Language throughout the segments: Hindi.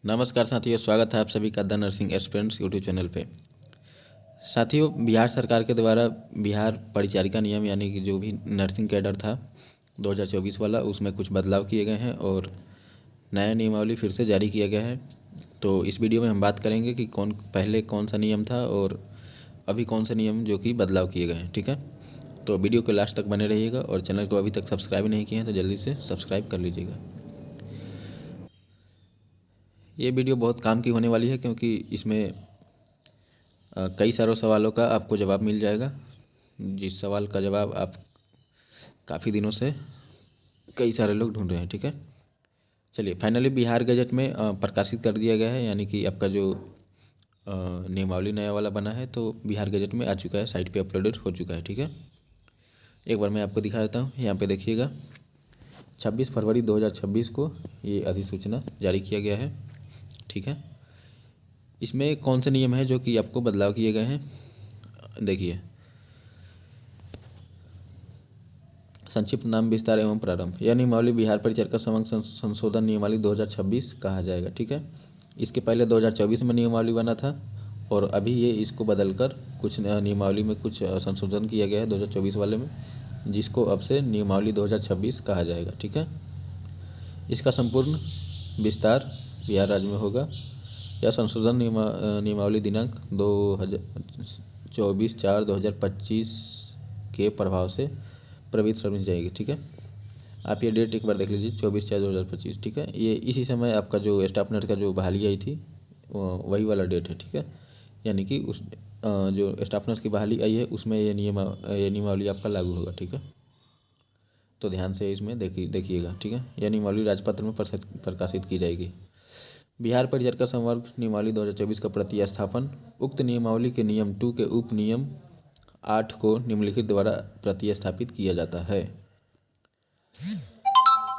नमस्कार साथियों, स्वागत है आप सभी का the nursing aspirants YouTube channel पे। साथियों, बिहार सरकार के द्वारा बिहार परिचारिका नियम यानी कि जो भी नर्सिंग कैडर था 2024 वाला, उसमें कुछ बदलाव किए गए हैं और नया नियमावली फिर से जारी किया गया है। तो इस वीडियो में हम बात करेंगे कि पहले कौन सा नियम था और अभी कौन से नियम जो कि बदलाव किए गए हैं। ठीक है, तो वीडियो को लास्ट तक बने रहिएगा और चैनल को अभी तक सब्सक्राइब नहीं किए हैं तो जल्दी से सब्सक्राइब कर लीजिएगा। ये वीडियो बहुत काम की होने वाली है क्योंकि इसमें कई सारों सवालों का आपको जवाब मिल जाएगा, जिस सवाल का जवाब आप काफ़ी दिनों से कई सारे लोग ढूंढ रहे हैं। ठीक है, चलिए फाइनली बिहार गजट में प्रकाशित कर दिया गया है, यानी कि आपका जो नियमावली नया वाला बना है तो बिहार गजट में आ चुका है, साइट पे अपलोडेड हो चुका है। ठीक है, एक बार मैं आपको दिखा देता हूँ। यहाँ पे देखिएगा 26 फरवरी 2026 को ये अधिसूचना जारी किया गया है। ठीक है, इसमें कौन से नियम है जो कि आपको बदलाव किए गए हैं, देखिए। संक्षिप्त नाम, विस्तार एवं प्रारंभ। यह नियमावली बिहार परिचारिका समग्र संशोधन नियमावली 2026 कहा जाएगा। ठीक है, इसके पहले 2024 में नियमावली बना था और अभी ये इसको बदलकर कुछ नियमावली में कुछ संशोधन किया गया है 2024 वाले में, जिसको अब से नियमावली 2026 कहा जाएगा। ठीक है, इसका संपूर्ण विस्तार बिहार राज्य में होगा। यह संशोधन नियमावली दिनांक 24/4/2025 के प्रभाव से प्रवृत्त समझी जाएगी। ठीक है, आप ये डेट एक बार देख लीजिए, 24/4/2025। ठीक है, ये इसी समय आपका जो स्टाफ नर्स का जो बहाली आई थी वही वाला डेट है। ठीक है, यानी कि उस जो स्टाफ नर्स की बहाली आई है उसमें ये नियमावली आपका लागू होगा। ठीक है, तो ध्यान से इसमें देखिएगा। ठीक है, यह नियमावली राजपत्र में प्रकाशित की जाएगी। बिहार परिचारिका संवर्ग नियमावली 2024 का प्रतिस्थापन। उक्त नियमावली के नियम 2 के उप नियम 8 को निम्नलिखित द्वारा प्रतिस्थापित किया जाता है।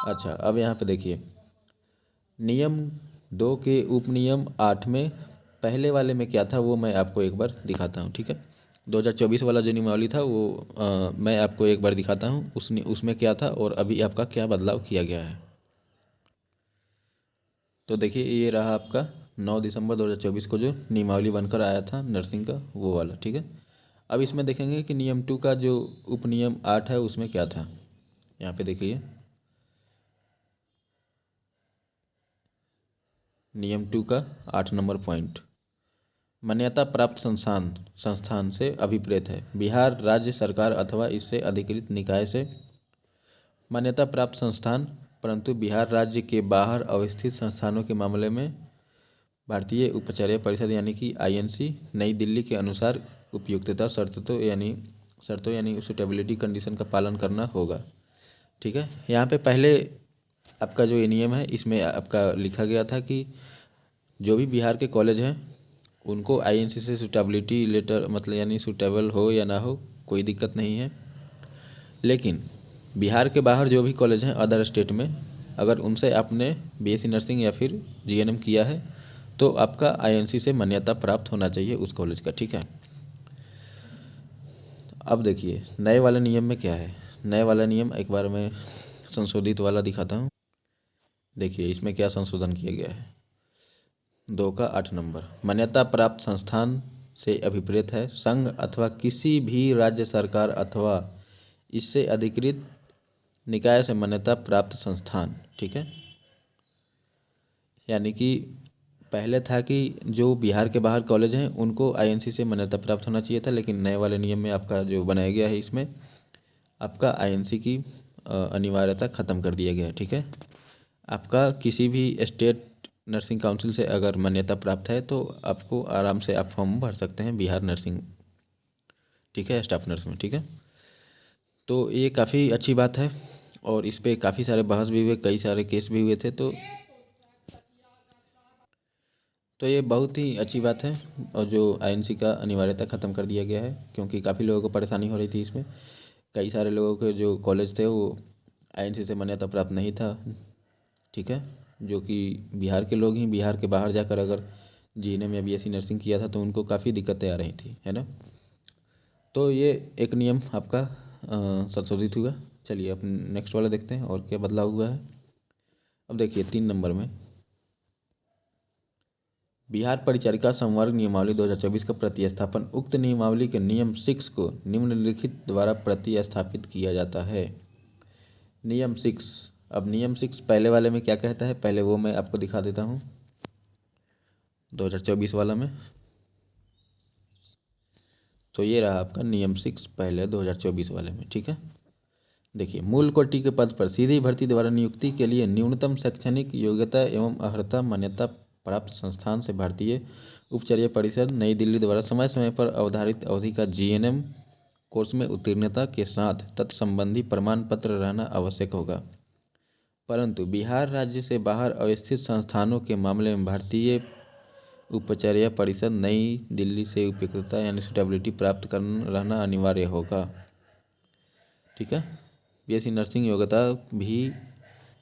अच्छा, अब यहाँ पे देखिए, नियम 2 के उप नियम 8 में पहले वाले में क्या था वो मैं आपको एक बार दिखाता हूँ। ठीक है, 2024 वाला जो नियमावली था वो मैं आपको एक बार दिखाता हूँ उसमें क्या था और अभी आपका क्या बदलाव किया गया है। तो देखिए, ये रहा आपका 9 दिसंबर 2024 को जो नियमावली बनकर आया था नर्सिंग का, वो वाला। ठीक है, अब इसमें देखेंगे कि नियम 2 का जो उपनियम 8 है उसमें क्या था। यहाँ पे देखिए, नियम 2 का 8 नंबर पॉइंट, मान्यता प्राप्त संस्थान से अभिप्रेत है। बिहार राज्य सरकार अथवा इससे अधिकृत निकाय से मान्यता प्राप्त संस्थान, परंतु बिहार राज्य के बाहर अवस्थित संस्थानों के मामले में भारतीय उपाचार्य परिषद यानी कि INC नई दिल्ली के अनुसार उपयुक्तता शर्तों यानी सूटेबिलिटी कंडीशन का पालन करना होगा। ठीक है, यहाँ पे पहले आपका जो ये नियम है इसमें आपका लिखा गया था कि जो भी बिहार के कॉलेज हैं उनको INC से सूटेबिलिटी लेटर, मतलब यानी सूटेबल हो या ना हो कोई दिक्कत नहीं है। लेकिन बिहार के बाहर जो भी कॉलेज हैं अदर स्टेट में, अगर उनसे आपने BSc नर्सिंग या फिर GNM किया है तो आपका INC से मान्यता प्राप्त होना चाहिए उस कॉलेज का। ठीक है, अब देखिए नए वाले नियम में क्या है। नए वाला नियम एक बार मैं संशोधित वाला दिखाता हूँ। देखिए इसमें क्या संशोधन किया गया है। 2 का 8 नंबर, मान्यता प्राप्त संस्थान से अभिप्रेत है संघ अथवा किसी भी राज्य सरकार अथवा इससे अधिकृत निकाय से मान्यता प्राप्त संस्थान। ठीक है, यानी कि पहले था कि जो बिहार के बाहर कॉलेज हैं उनको INC से मान्यता प्राप्त होना चाहिए था, लेकिन नए वाले नियम में आपका जो बनाया गया है इसमें आपका INC की अनिवार्यता ख़त्म कर दिया गया है। ठीक है, आपका किसी भी स्टेट नर्सिंग काउंसिल से अगर मान्यता प्राप्त है तो आपको आराम से आप फॉर्म भर सकते हैं बिहार नर्सिंग। ठीक है, स्टाफ नर्स में। ठीक है, तो ये काफ़ी अच्छी बात है और इस पर काफ़ी सारे बहस भी हुए, कई सारे केस भी हुए थे। तो ये बहुत ही अच्छी बात है और जो INC का अनिवार्यता ख़त्म कर दिया गया है, क्योंकि काफ़ी लोगों को परेशानी हो रही थी इसमें। कई सारे लोगों के जो कॉलेज थे वो INC से मान्यता प्राप्त नहीं था। ठीक है, जो कि बिहार के लोग ही बिहार के बाहर जाकर अगर GNM या BSc नर्सिंग किया था तो उनको काफ़ी दिक्कतें आ रही थी, है ना। तो ये एक नियम आपका संशोधित हुआ। चलिए अब नेक्स्ट वाला देखते हैं और क्या बदलाव हुआ है। अब देखिए 3 नंबर में, बिहार परिचारिका संवर्ग नियमावली 2024 का प्रतिस्थापन। उक्त नियमावली के नियम 6 को निम्नलिखित द्वारा प्रतिस्थापित किया जाता है। नियम 6। अब नियम 6 पहले वाले में क्या कहता है, पहले वो मैं आपको दिखा देता हूँ 2024 वाला में। तो ये रहा आपका नियम 6 पहले 2024 वाले में, ठीक है। देखिए, मूल कोटि के पद पर सीधी भर्ती द्वारा नियुक्ति के लिए न्यूनतम शैक्षणिक योग्यता एवं अर्हता मान्यता प्राप्त संस्थान से भारतीय उपचर्या परिषद नई दिल्ली द्वारा समय समय पर अवधारित अवधि का जीएनएम कोर्स में उत्तीर्णता के साथ तत्संबंधी प्रमाण पत्र रहना आवश्यक होगा। परंतु बिहार राज्य से बाहर अवस्थित संस्थानों के मामले में भारतीय उपचर्या परिषद नई दिल्ली से उपयुक्तता यानी सुटेबिलिटी प्राप्त कर रहना अनिवार्य होगा, ठीक है। बीएससी नर्सिंग योग्यता भी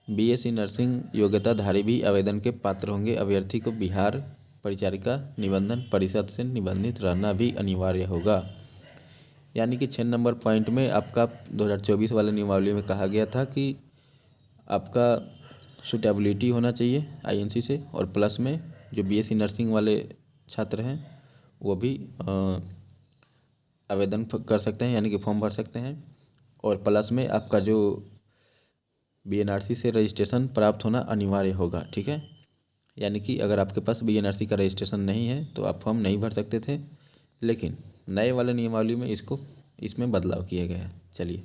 बीएससी नर्सिंग योग्यताधारी भी आवेदन के पात्र होंगे। अभ्यर्थी को बिहार परिचारिका निबंधन परिषद से निबंधित रहना भी अनिवार्य होगा। यानी कि 6 नंबर पॉइंट में आपका 2024 वाले नियमावली में कहा गया था कि आपका सुटेबिलिटी होना चाहिए आईएनसी से, और प्लस में जो बीएससी नर्सिंग वाले छात्र हैं वो भी आवेदन कर सकते हैं, यानी कि फॉर्म भर सकते हैं। और प्लस में आपका जो बीएनआरसी से रजिस्ट्रेशन प्राप्त होना अनिवार्य होगा, ठीक है। यानी कि अगर आपके पास बीएनआरसी का रजिस्ट्रेशन नहीं है तो आप फॉर्म नहीं भर सकते थे, लेकिन नए वाले नियमावली में इसमें बदलाव किया गया है। चलिए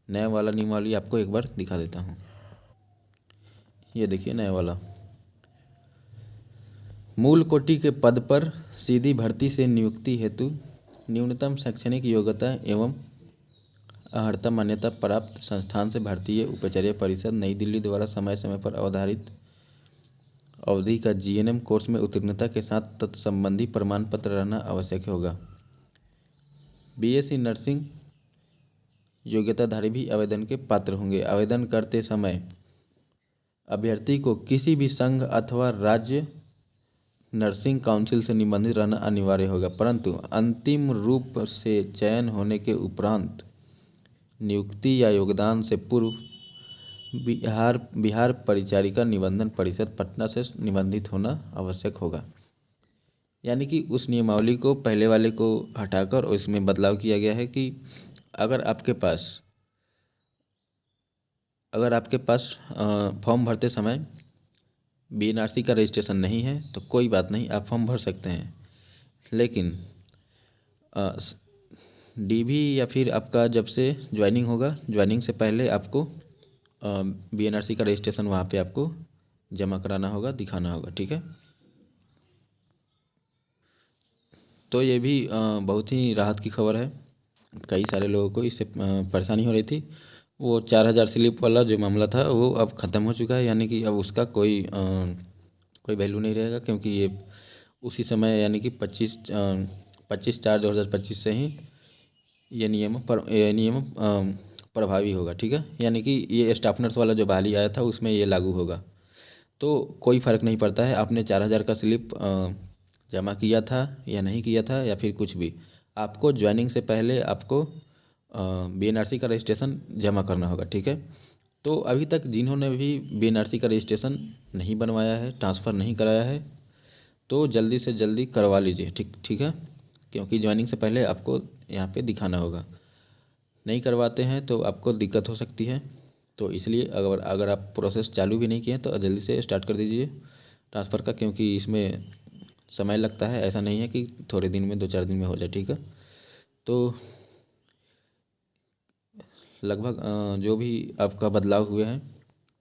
नया वाला नियमावली आपको एक बार दिखा देता हूँ। ये देखिए नया वाला, मूल कोटि के पद पर सीधी भर्ती से नियुक्ति हेतु न्यूनतम शैक्षणिक योग्यता एवं अर्हता मान्यता प्राप्त संस्थान से भारतीय उपचर्या परिषद नई दिल्ली द्वारा समय समय पर अवधारित अवधि का जीएनएम कोर्स में उत्तीर्णता के साथ तत्संबंधी प्रमाण पत्र रहना आवश्यक होगा। बीएससी नर्सिंग योग्यताधारी भी आवेदन के पात्र होंगे। आवेदन करते समय अभ्यर्थी को किसी भी संघ अथवा राज्य नर्सिंग काउंसिल से निबंधित रहना अनिवार्य होगा, परंतु अंतिम रूप से चयन होने के उपरांत नियुक्ति या योगदान से पूर्व बिहार परिचारिका निबंधन परिषद पटना से निबंधित होना आवश्यक होगा। यानी कि उस नियमावली को पहले वाले को हटाकर और इसमें बदलाव किया गया है कि अगर आपके पास फॉर्म भरते समय बीएनआरसी का रजिस्ट्रेशन नहीं है तो कोई बात नहीं, आप फॉर्म भर सकते हैं। लेकिन डीवी या फिर आपका जब से ज्वाइनिंग होगा, ज्वाइनिंग से पहले आपको बीएनआरसी का रजिस्ट्रेशन वहाँ पे आपको जमा कराना होगा, दिखाना होगा, ठीक है। तो ये भी बहुत ही राहत की खबर है। कई सारे लोगों को इससे परेशानी हो रही थी। वो 4000 स्लिप वाला जो मामला था वो अब ख़त्म हो चुका है, यानी कि अब उसका कोई वैल्यू नहीं रहेगा, क्योंकि ये उसी समय यानी कि 25/4/2025 से ही ये नियम प्रभावी होगा, ठीक है। यानी कि ये स्टाफ नर्स वाला जो बहाली आया था उसमें ये लागू होगा। तो कोई फ़र्क नहीं पड़ता है आपने 4000 का स्लिप जमा किया था या नहीं किया था या फिर कुछ भी, आपको ज्वाइनिंग से पहले आपको बीएनआरसी का रजिस्ट्रेशन जमा करना होगा, ठीक है। तो अभी तक जिन्होंने भी बीएनआरसी का रजिस्ट्रेशन नहीं बनवाया है, ट्रांसफ़र नहीं कराया है, तो जल्दी से जल्दी करवा लीजिए, ठीक है। क्योंकि ज्वाइनिंग से पहले आपको यहाँ पे दिखाना होगा। नहीं करवाते हैं तो आपको दिक्कत हो सकती है। तो इसलिए अगर आप प्रोसेस चालू भी नहीं किए हैं तो जल्दी से स्टार्ट कर दीजिए ट्रांसफ़र का, क्योंकि इसमें समय लगता है, ऐसा नहीं है कि थोड़े दिन में 2-4 दिन में हो जाए, ठीक है। तो लगभग जो भी आपका बदलाव हुए हैं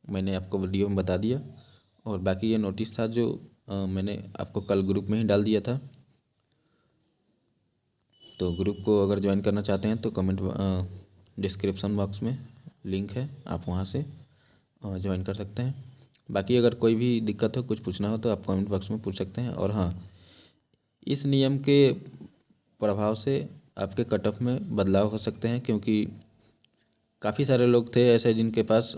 मैंने आपको वीडियो में बता दिया, और बाकी ये नोटिस था जो मैंने आपको कल ग्रुप में ही डाल दिया था। तो ग्रुप को अगर ज्वाइन करना चाहते हैं तो कमेंट डिस्क्रिप्शन बॉक्स में लिंक है, आप वहाँ से ज्वाइन कर सकते हैं। बाकी अगर कोई भी दिक्कत हो, कुछ पूछना हो तो आप कमेंट बॉक्स में पूछ सकते हैं। और हाँ, इस नियम के प्रभाव से आपके कट ऑफ में बदलाव हो सकते हैं, क्योंकि काफ़ी सारे लोग थे ऐसे जिनके पास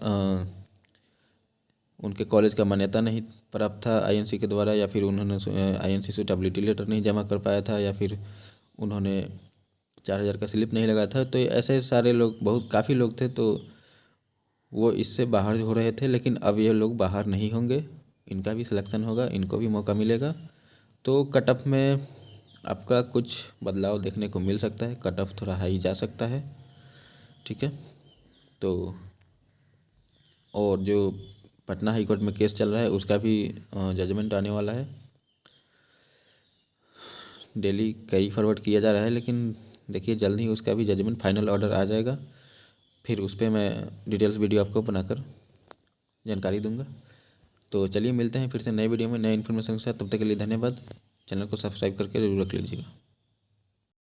उनके कॉलेज का मान्यता नहीं प्राप्त था आईएनसी के द्वारा, या फिर उन्होंने आईएनसी सुटेबिलिटी लेटर नहीं जमा कर पाया था, या फिर उन्होंने 4000 का स्लिप नहीं लगाया था। तो ऐसे सारे लोग काफ़ी लोग थे, तो वो इससे बाहर हो रहे थे। लेकिन अब ये लोग बाहर नहीं होंगे, इनका भी सिलेक्शन होगा, इनको भी मौका मिलेगा। तो कट ऑफ में आपका कुछ बदलाव देखने को मिल सकता है, कट ऑफ थोड़ा हाई जा सकता है। ठीक है, तो और जो पटना हाई कोर्ट में केस चल रहा है उसका भी जजमेंट आने वाला है। डेली कैरी फॉरवर्ड किया जा रहा है, लेकिन देखिए जल्द ही उसका भी जजमेंट फाइनल ऑर्डर आ जाएगा। फिर उस पर मैं डिटेल्स वीडियो आपको बनाकर जानकारी दूंगा। तो चलिए मिलते हैं फिर से नए वीडियो में नए इन्फॉर्मेशन के साथ। तब तक के लिए धन्यवाद। चैनल को सब्सक्राइब करके जरूर रख लीजिएगा।